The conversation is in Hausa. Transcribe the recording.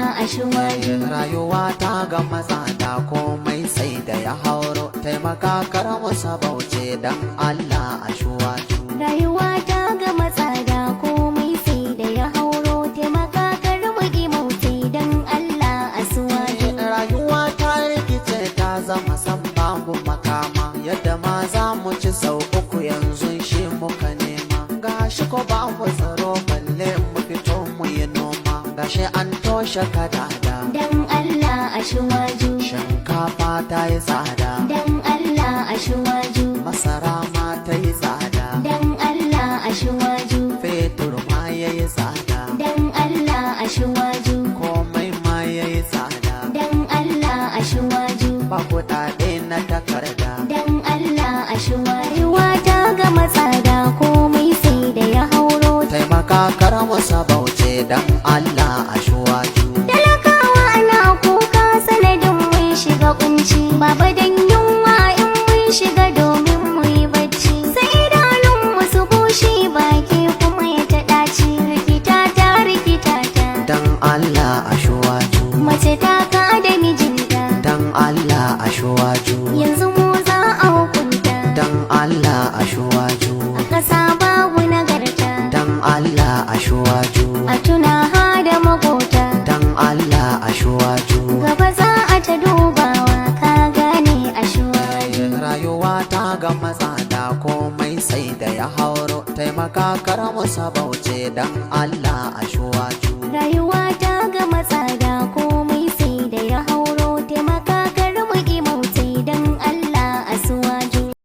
Allah ashwaju. Rayuwa ta ga maza da komai sai da ya hauro, taimaka kar musa bauce dan Allah ashwaju. Rayuwa ta ga matsada komai sai da ya hauro, taimaka kar mu mauti dan Allah ashwaju. Rayuwa ta rikice ta zama san babu makama, yadda ma za mu ci sau uku yanzu shi muka nema. Gashi ko babu tsaro balle mu fito mu yi noma, gashi an toshe kadada Dan Allah ashwaju. shinkafa ta yi tsada, Dan Allah ashwaju. masara ma ta yi tsada, Dan Allah ashwaju. fetur ma ya yi tsada, Dan Allah ashwaju. komai ma ya yi tsada, Dan Allah ashwaju. ba kuɗaɗe na takarda. Dan Allah ashwaju. Ta ga matsada komai sai da ya hauro. Taimaka kar musa bauce dan Allah ashwaju. Talakawa ana kuka sanadin mun shiga kunci. Baba dan yunwa in mun shiga domin mu yi bacci. Sai idanun mu su bushe baki kuma ya ta ɗaci. Rikita ta. Dan Allah ashwaju. Mace ta ka da mijinta. Dan Allah ashwaju. Yanzu mu za a hukunta. Dan Allah ashwaju. A ƙasa babu nagarta. Dan Allah ashwaju. A tuna ha da makota. Dan Allah ashwaju. Gaba za a ta dubawa ka gane ashwaju. Rayuwa ta ga maza da komai sai da ya hauro, taimaka kar musa bauce dan Allah ashwaju. Rayuwa